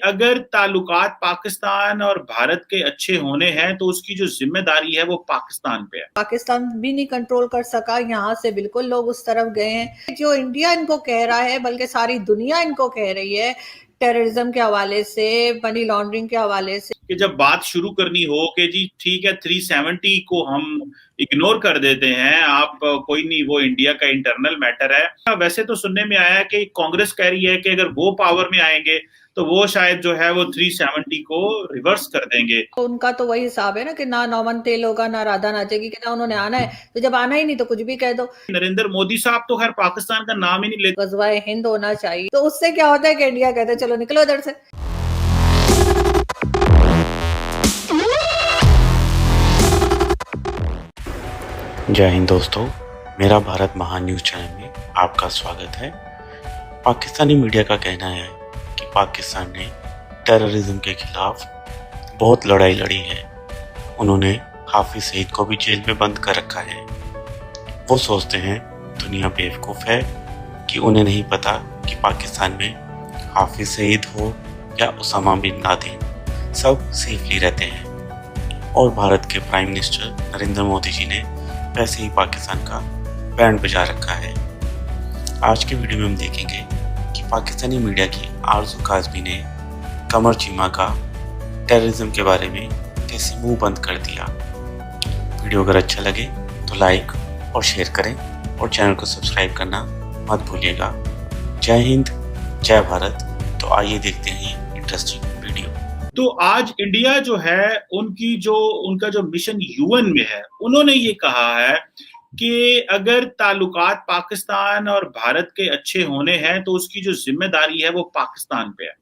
अगर ताल्लुकात पाकिस्तान और भारत के अच्छे होने हैं तो उसकी जो जिम्मेदारी है वो पाकिस्तान पे है। पाकिस्तान भी नहीं कंट्रोल कर सका, यहाँ से बिल्कुल लोग उस तरफ गए हैं। जो इंडिया इनको कह रहा है, बल्कि सारी दुनिया इनको कह रही है, टेररिज्म के हवाले से, मनी लॉन्ड्रिंग के हवाले से, कि जब बात शुरू करनी हो कि जी ठीक है 370 को हम इग्नोर कर देते हैं, आप कोई नहीं, वो इंडिया का इंटरनल मैटर है। वैसे तो सुनने में आया है कि कांग्रेस कह रही है कि अगर वो पावर में आएंगे तो वो शायद जो है वो 370 को रिवर्स कर देंगे। तो उनका तो वही हिसाब है ना कि ना नौमन तेल होगा ना राधा नाचेगी, कि ना उन्होंने आना है, तो जब आना ही नहीं तो कुछ भी कह दो। नरेंद्र मोदी साहब तो खैर पाकिस्तान का नाम ही नहीं लेते। गजवाए हिंद होना चाहिए, तो उससे क्या होता है कि इंडिया कहते हैं चलो निकलो इधर से। जय हिंद दोस्तों, मेरा भारत महान न्यूज़ चैनल में आपका स्वागत है। पाकिस्तानी मीडिया का कहना है कि पाकिस्तान ने टेररिज्म के खिलाफ बहुत लड़ाई लड़ी है। उन्होंने हाफिज सईद को भी जेल में बंद कर रखा है। वो सोचते हैं दुनिया बेवकूफ़ है कि उन्हें नहीं पता कि पाकिस्तान में हाफिज सईद हो या उसामा बिन लादेन सब सेफली रहते हैं। और भारत के प्राइम मिनिस्टर नरेंद्र मोदी जी ने वैसे ही पाकिस्तान का बैंड बजा रखा है। आज के वीडियो में हम देखेंगे कि पाकिस्तानी मीडिया की आरज़ू काज़मी ने कमर चीमा का टेररिज्म के बारे में कैसे मुंह बंद कर दिया। वीडियो अगर अच्छा लगे तो लाइक और शेयर करें और चैनल को सब्सक्राइब करना मत भूलिएगा। जय हिंद, जय भारत। तो आइए देखते हैं इंटरेस्टिंग वीडियो। तो आज इंडिया जो है उनका जो मिशन यूएन में है, उन्होंने ये कहा है कि अगर ताल्लुकात पाकिस्तान और भारत के अच्छे होने हैं तो उसकी जो जिम्मेदारी है वो पाकिस्तान पे है।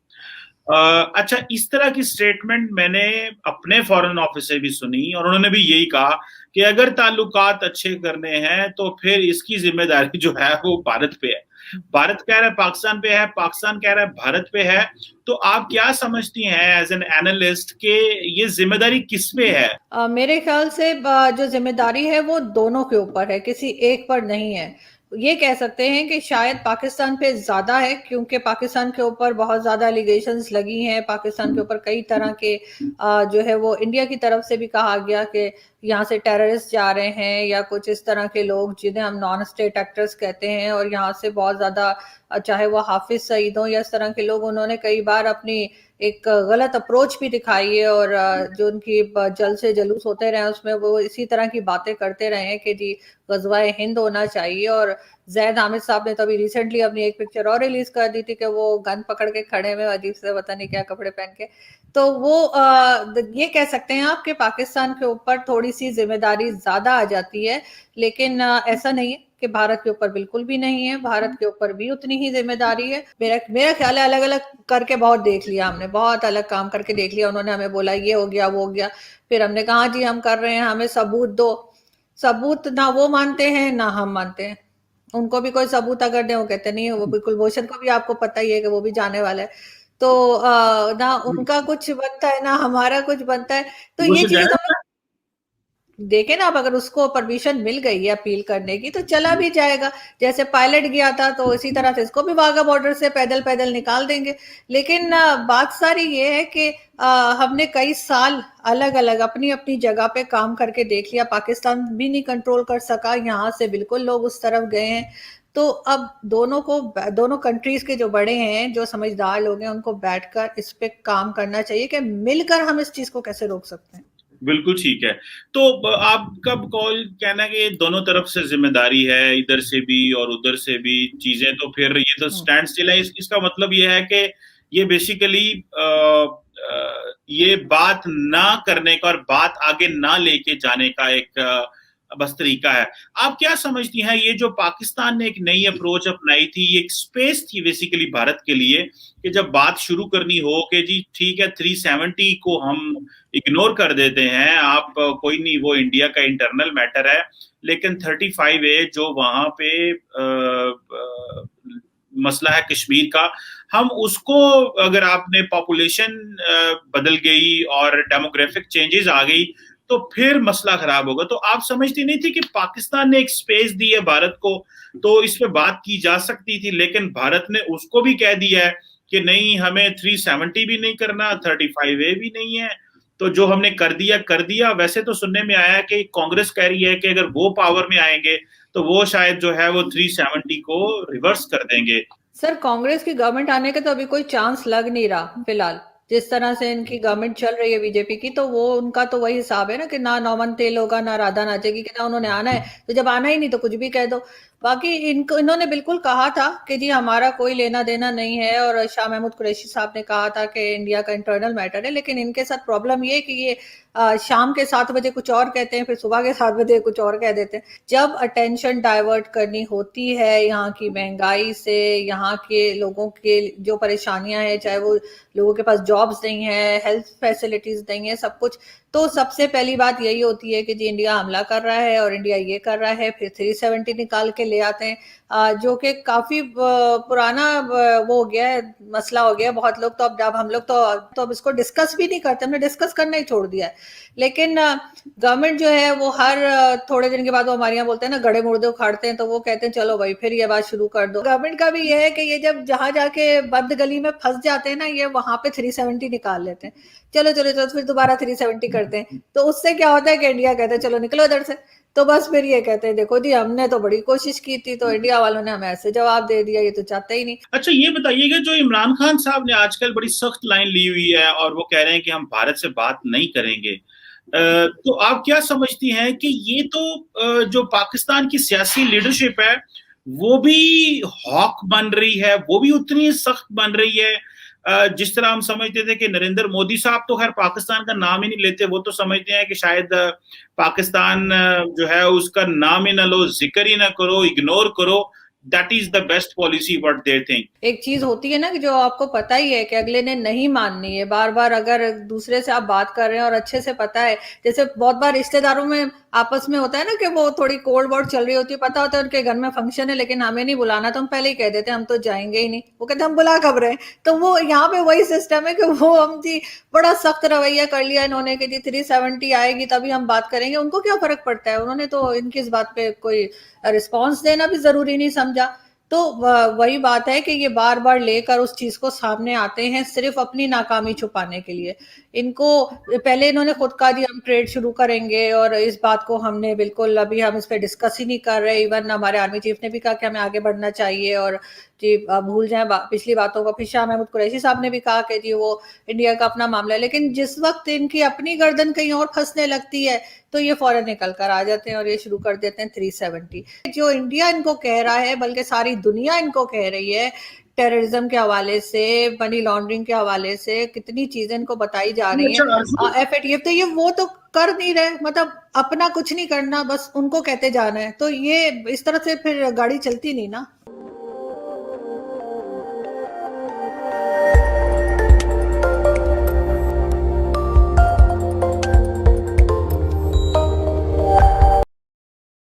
अच्छा, इस तरह की स्टेटमेंट मैंने अपने फॉरेन ऑफिस से भी सुनी और उन्होंने भी यही कहा कि अगर ताल्लुकात अच्छे करने हैं तो फिर इसकी जिम्मेदारी जो है वो भारत पे है। भारत कह रहा है पाकिस्तान पे है, पाकिस्तान कह रहा है भारत पे है। तो आप क्या समझती हैं एज एन एनालिस्ट कि ये जिम्मेदारी किस पे है? मेरे ख्याल से जो जिम्मेदारी है वो दोनों के ऊपर है, किसी एक पर नहीं है। ये कह सकते हैं कि शायद पाकिस्तान पे ज्यादा है, क्योंकि पाकिस्तान के ऊपर बहुत ज्यादा एलिगेशंस लगी हैं। पाकिस्तान के ऊपर कई तरह के जो है वो इंडिया की तरफ से भी कहा गया कि यहाँ से टेररिस्ट जा रहे हैं या कुछ इस तरह के लोग जिन्हें हम नॉन स्टेट एक्टर्स कहते हैं, और यहाँ से बहुत ज्यादा चाहे वो हाफिज सईद हो या इस तरह के लोग, उन्होंने कई बार अपनी एक गलत अप्रोच भी दिखाई है। और जो उनकी जल से जलूस होते रहे उसमें वो इसी तरह की बातें करते रहे हैं कि जी गजवाए हिंद होना चाहिए। और जैद हामिद साहब ने तो अभी रिसेंटली अपनी एक पिक्चर और रिलीज कर दी थी कि वो गन पकड़ के खड़े हुए अजीब से पता नहीं क्या कपड़े पहन के। तो वो ये कह सकते हैं आप कि पाकिस्तान के ऊपर थोड़ी सी जिम्मेदारी ज्यादा आ जाती है, लेकिन ऐसा नहीं है कि भारत के ऊपर बिल्कुल भी नहीं है। भारत के ऊपर भी उतनी ही जिम्मेदारी है। मेरा ख्याल है अलग अलग करके बहुत देख लिया हमने, बहुत अलग काम करके देख लिया। उन्होंने हमें बोला ये हो गया वो हो गया, फिर हमने कहा जी हम कर रहे हैं, हमें सबूत दो। सबूत ना वो मानते हैं ना हम मानते हैं। उनको भी कोई सबूत अगर दे वो कहते नहीं है, वो बिल्कुल भूषण को भी आपको पता ही है कि वो भी जाने वाला है। तो ना उनका कुछ बनता है ना हमारा कुछ बनता है। तो वो ये से चीजें जाए तो देखे ना, अब अगर उसको परमिशन मिल गई है अपील करने की तो चला भी जाएगा। जैसे पायलट गया था तो इसी तरह से इसको भी वाघा बॉर्डर से पैदल पैदल निकाल देंगे। लेकिन बात सारी ये है कि हमने कई साल अलग अलग अपनी अपनी जगह पे काम करके देख लिया। पाकिस्तान भी नहीं कंट्रोल कर सका, यहाँ से बिल्कुल लोग उस तरफ गए हैं। तो अब दोनों कंट्रीज के जो बड़े हैं, जो समझदार लोग हैं, उनको बैठकर इस पे काम करना चाहिए कि मिलकर हम इस चीज को कैसे रोक सकते हैं। बिल्कुल ठीक है। तो आपका कॉल कहना कि दोनों तरफ से जिम्मेदारी है, इधर से भी और उधर से भी चीजें, तो फिर ये तो स्टैंड स्टिल है। इसका मतलब ये है कि ये बेसिकली ये बात ना करने का और बात आगे ना लेके जाने का एक बस तरीका है। आप क्या समझती हैं, ये जो पाकिस्तान ने एक नई अप्रोच अपनाई थी, ये एक स्पेस थी बेसिकली भारत के लिए कि जब बात शुरू करनी हो कि जी ठीक है 370 को हम इग्नोर कर देते हैं, आप कोई नहीं, वो इंडिया का इंटरनल मैटर है, लेकिन 35A जो वहां पे मसला है कश्मीर का, हम उसको, अगर आपने पॉपुलेशन बदल गई और डेमोग्राफिक चेंजेस आ गई तो फिर मसला खराब होगा। तो आप समझती नहीं थी कि पाकिस्तान ने एक स्पेस दी है भारत को, तो इस पे बात की जा सकती थी, लेकिन भारत ने उसको भी कह दिया है कि नहीं हमें 370 भी नहीं करना, 35A भी नहीं है, तो जो हमने कर दिया। वैसे तो सुनने में आया है कि कांग्रेस कह रही है कि अगर वो पावर में आएंगे तो वो शायद जो है वो 370 को रिवर्स कर देंगे। सर, कांग्रेस की गवर्नमेंट आने का तो अभी कोई चांस लग नहीं रहा फिलहाल। जिस तरह से इनकी गवर्नमेंट चल रही है बीजेपी की, तो वो उनका तो वही हिसाब है ना कि ना नौमन तेल होगा ना राधा नाचेगी, कि ना उन्होंने आना है, तो जब आना ही नहीं तो कुछ भी कह दो। बाकी इनको इन्होंने बिल्कुल कहा था कि जी हमारा कोई लेना देना नहीं है, और शाह महमूद कुरैशी साहब ने कहा था कि इंडिया का इंटरनल मैटर है। लेकिन इनके साथ प्रॉब्लम ये कि ये शाम के 7 बजे कुछ और कहते हैं, फिर सुबह के 7 बजे कुछ और कह देते हैं। जब अटेंशन डाइवर्ट करनी होती है यहाँ की महंगाई से, यहाँ के लोगों के जो परेशानियां हैं, चाहे वो लोगों के पास जॉब्स नहीं है, हेल्थ फैसिलिटीज नहीं है, सब कुछ, तो सबसे पहली बात यही होती है कि जी इंडिया हमला कर रहा है और इंडिया ये कर रहा है। फिर 370 निकाल के ले आते हैं, जो कि काफी पुराना वो हो गया है, मसला हो गया है। बहुत लोग तो अब हम लोग तो अब इसको डिस्कस भी नहीं करते, हमने डिस्कस करना ही छोड़ दिया है। लेकिन गवर्नमेंट जो है वो हर थोड़े दिन के बाद, वो हमारे यहाँ बोलते हैं ना, गड़े मुर्दे उखाड़ते हैं, तो वो कहते हैं चलो भाई फिर ये बात शुरू कर दो। गवर्नमेंट का भी ये है कि ये जब जहां जाके बंद गली में फंस जाते हैं ना, ये वहां पे 370 निकाल लेते हैं। चलो चलो चलो, फिर दोबारा 370 करते हैं, तो उससे क्या होता है कि इंडिया कहते हैं चलो निकलो इधर से। तो बस फिर ये कहते हैं देखो जी हमने तो बड़ी कोशिश की थी, तो इंडिया वालों ने हमें ऐसे जवाब दे दिया, ये तो चाहते ही नहीं। अच्छा ये बताइएगा, जो इमरान खान साहब ने आजकल बड़ी सख्त लाइन ली हुई है और वो कह रहे हैं कि हम भारत से बात नहीं करेंगे, तो आप क्या समझती हैं कि ये तो जो पाकिस्तान की सियासी लीडरशिप है वो भी हॉक बन रही है, वो भी उतनी सख्त बन रही है? जिस तरह हम समझते थे कि नरेंद्र मोदी साहब तो खैर पाकिस्तान का नाम ही नहीं लेते, वो तो समझते हैं कि शायद पाकिस्तान जो है उसका नाम ही ना लो, जिक्र ही ना करो, इग्नोर करो, that is the best policy what they think. एक चीज होती है ना कि जो आपको पता ही है कि अगले ने नहीं माननी है, बार बार अगर दूसरे से आप बात कर रहे हैं और अच्छे से पता है, जैसे बहुत बार रिश्तेदारों में आपस में होता है ना कि वो थोड़ी कोल्ड वॉर चल रही होती है, पता होता है उनके घर में फंक्शन है लेकिन हमें नहीं बुलाना, तो हम पहले ही कह देते हैं हम तो जाएंगे ही नहीं। वो कहते हैं हम बुला कब रहे हैं। तो वो यहाँ पे वही सिस्टम है कि वो हम जी बड़ा सख्त रवैया कर लिया इन्होंने कि जी 370 आएगी तभी हम बात करेंगे। उनको क्या फर्क पड़ता है, उन्होंने तो इनकी इस बात पे कोई रिस्पॉन्स देना भी जरूरी नहीं समझा। तो वही बात है कि ये बार बार लेकर उस चीज को सामने आते हैं सिर्फ अपनी नाकामी छुपाने के लिए। इनको पहले इन्होंने खुद कहा जी हम ट्रेड शुरू करेंगे, और इस बात को हमने बिल्कुल अभी हम इस पे डिस्कस ही नहीं कर रहे। इवन हमारे आर्मी चीफ ने भी कहा कि हमें आगे बढ़ना चाहिए और जी भूल जाएं पिछली बातों को। फिर शाह महमूद कुरैशी साहब ने भी कहा कि जी वो इंडिया का अपना मामला है। लेकिन जिस वक्त इनकी अपनी गर्दन कहीं और फंसने लगती है तो ये फौरन निकल कर आ जाते हैं और ये शुरू कर देते हैं 370। जो इंडिया इनको कह रहा है, बल्कि सारी दुनिया इनको कह रही है, टेररिज्म के हवाले से, मनी लॉन्ड्रिंग के हवाले से कितनी चीजें इनको बताई जा रही हैं, एफएटीएफ, तो ये वो तो कर नहीं रहे, मतलब अपना कुछ नहीं करना, बस उनको कहते जाना है। तो ये इस तरह से फिर गाड़ी चलती नहीं ना।